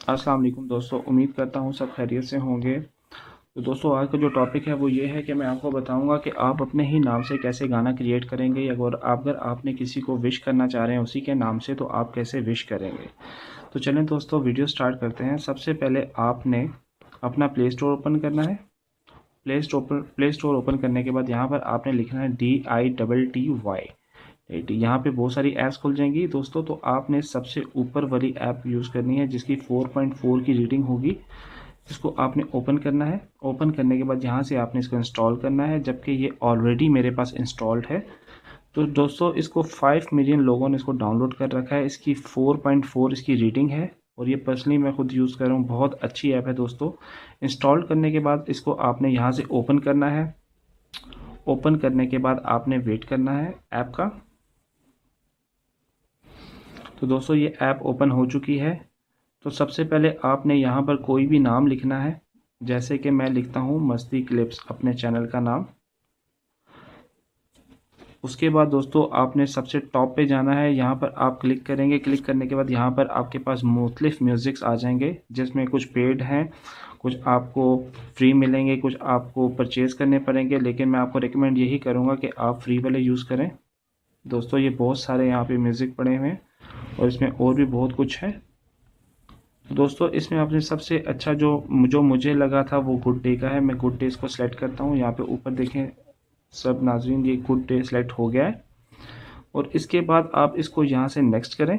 अस्सलाम वालेकुम दोस्तों, उम्मीद करता हूँ सब खैरियत से होंगे। तो दोस्तों आज का जो टॉपिक है वो ये है कि मैं आपको बताऊंगा कि आप अपने ही नाम से कैसे गाना क्रिएट करेंगे। अगर आपने किसी को विश करना चाह रहे हैं उसी के नाम से, तो आप कैसे विश करेंगे। तो चलें दोस्तों, वीडियो स्टार्ट करते हैं। सबसे पहले आपने अपना प्ले स्टोर ओपन करना है। प्ले स्टोर ओपन करने के बाद यहाँ पर आपने लिखना है DITTY। यहाँ पे बहुत सारी ऐप्स खुल जाएंगी दोस्तों। तो आपने सबसे ऊपर वाली ऐप यूज़ करनी है जिसकी 4.4 की रीडिंग होगी। इसको आपने ओपन करना है। ओपन करने के बाद यहाँ से आपने इसको इंस्टॉल करना है, जबकि ये ऑलरेडी मेरे पास इंस्टॉल्ड है। तो दोस्तों इसको 5 मिलियन लोगों ने इसको डाउनलोड कर रखा है। इसकी 4.4 इसकी रीडिंग है और ये पर्सनली मैं खुद यूज़ कर रहा हूँ। बहुत अच्छी ऐप है दोस्तों। इंस्टॉल करने के बाद इसको आपने यहाँ से ओपन करना है। ओपन करने के बाद आपने वेट करना है ऐप का। तो दोस्तों ये ऐप ओपन हो चुकी है। तो सबसे पहले आपने यहाँ पर कोई भी नाम लिखना है, जैसे कि मैं लिखता हूँ मस्ती क्लिप्स, अपने चैनल का नाम। उसके बाद दोस्तों आपने सबसे टॉप पे जाना है। यहाँ पर आप क्लिक करेंगे। क्लिक करने के बाद यहाँ पर आपके पास मुख्तलिफ म्यूज़िक्स आ जाएंगे, जिसमें कुछ पेड हैं, कुछ आपको फ्री मिलेंगे, कुछ आपको परचेज़ करने पड़ेंगे। लेकिन मैं आपको रिकमेंड यही करूँगा कि आप फ्री वाले यूज़ करें। दोस्तों ये बहुत सारे यहाँ पे म्यूज़िक पड़े हुए हैं और इसमें और भी बहुत कुछ है। दोस्तों इसमें आपने सबसे अच्छा जो मुझे लगा था वो गुड डे का है। मैं गुड डे इसको सेलेक्ट करता हूँ। यहाँ पे ऊपर देखें सब नाज़रीन, ये गुड डे सेलेक्ट हो गया है। और इसके बाद आप इसको यहाँ से नेक्स्ट करें।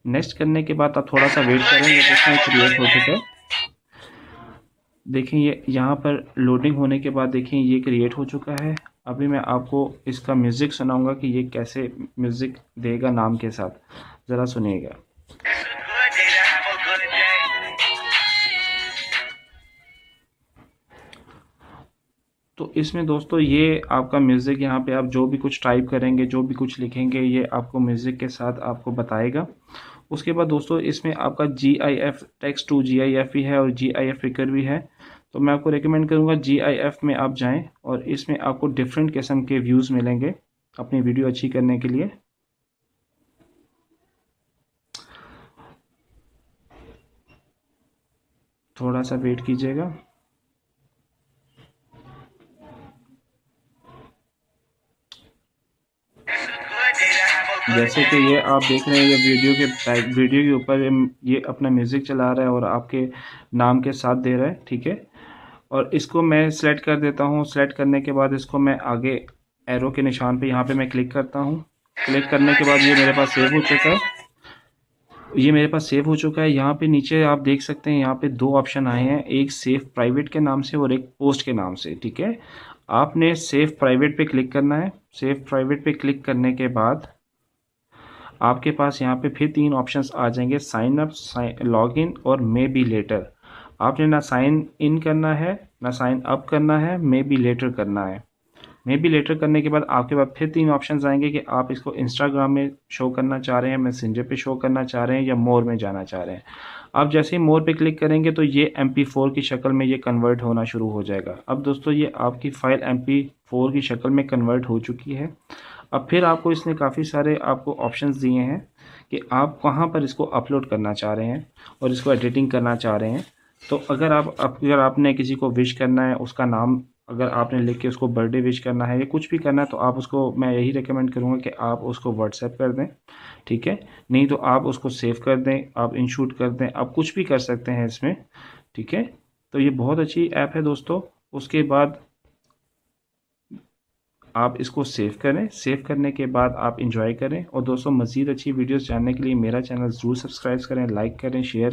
नेक्स्ट करने के बाद आप थोड़ा सा वेट करें, ये देखें क्रिएट हो चुका है। देखें ये यहाँ पर लोडिंग होने के बाद देखें ये क्रिएट हो चुका है। अभी मैं आपको इसका म्यूज़िक सुनाऊंगा कि ये कैसे म्यूज़िक देगा नाम के साथ, ज़रा सुनिएगा। तो इसमें दोस्तों ये आपका म्यूज़िक, यहाँ पे आप जो भी कुछ टाइप करेंगे, जो भी कुछ लिखेंगे, ये आपको म्यूज़िक के साथ आपको बताएगा। उसके बाद दोस्तों इसमें आपका GIF टेक्स्ट टू GIF भी है और GIF फिकर भी है। तो मैं आपको रिकमेंड करूँगा GIF में आप जाएं और इसमें आपको डिफरेंट किस्म के व्यूज़ मिलेंगे अपनी वीडियो अच्छी करने के लिए। थोड़ा सा वेट कीजिएगा। जैसे कि ये आप देख रहे हैं, ये वीडियो के ऊपर ये अपना म्यूज़िक चला रहा है और आपके नाम के साथ दे रहा है, ठीक है। और इसको मैं सेलेक्ट कर देता हूँ। सेलेक्ट करने के बाद इसको मैं आगे एरो के निशान पे यहाँ पे मैं क्लिक करता हूँ। क्लिक करने के बाद ये मेरे पास सेव हो चुका है। यहाँ पे नीचे आप देख सकते हैं, यहाँ पे दो ऑप्शन आए हैं, एक सेव प्राइवेट के नाम से और एक पोस्ट के नाम से, ठीक है। आपने सेव प्राइवेट पे क्लिक करना है। सेव प्राइवेट पे क्लिक करने के बाद आपके पास यहाँ पे फिर 3 ऑप्शंस आ जाएंगे, साइन अप, लॉग इन और मे बी लेटर। आपने ना साइन इन करना है, ना साइन अप करना है, मे बी लेटर करना है। मे बी लेटर करने के बाद आपके पास फिर 3 ऑप्शंस आएंगे कि आप इसको इंस्टाग्राम में शो करना चाह रहे हैं, मैसेंजर पे शो करना चाह रहे हैं या मोर में जाना चाह रहे हैं। आप जैसे ही मोर पे क्लिक करेंगे तो ये MP4 की शक्ल में ये कन्वर्ट होना शुरू हो जाएगा। अब दोस्तों ये आपकी फ़ाइल MP4 की शक्ल में कन्वर्ट हो चुकी है। अब फिर आपको इसने काफ़ी सारे आपको ऑप्शंस दिए हैं कि आप कहाँ पर इसको अपलोड करना चाह रहे हैं और इसको एडिटिंग करना चाह रहे हैं। तो अगर आपने किसी को विश करना है, उसका नाम अगर आपने लिख के उसको बर्थडे विश करना है या कुछ भी करना है, तो आप उसको, मैं यही रिकमेंड करूँगा कि आप उसको व्हाट्सएप कर दें, ठीक है। नहीं तो आप उसको सेव कर दें, आप इनशूट कर दें, आप कुछ भी कर सकते हैं इसमें, ठीक है। तो ये बहुत अच्छी ऐप है दोस्तों। उसके बाद आप इसको सेव करें। सेव करने के बाद आप इंजॉय करें। और दोस्तों मज़ीद अच्छी वीडियोस जानने के लिए मेरा चैनल ज़रूर सब्सक्राइब करें, लाइक करें, शेयर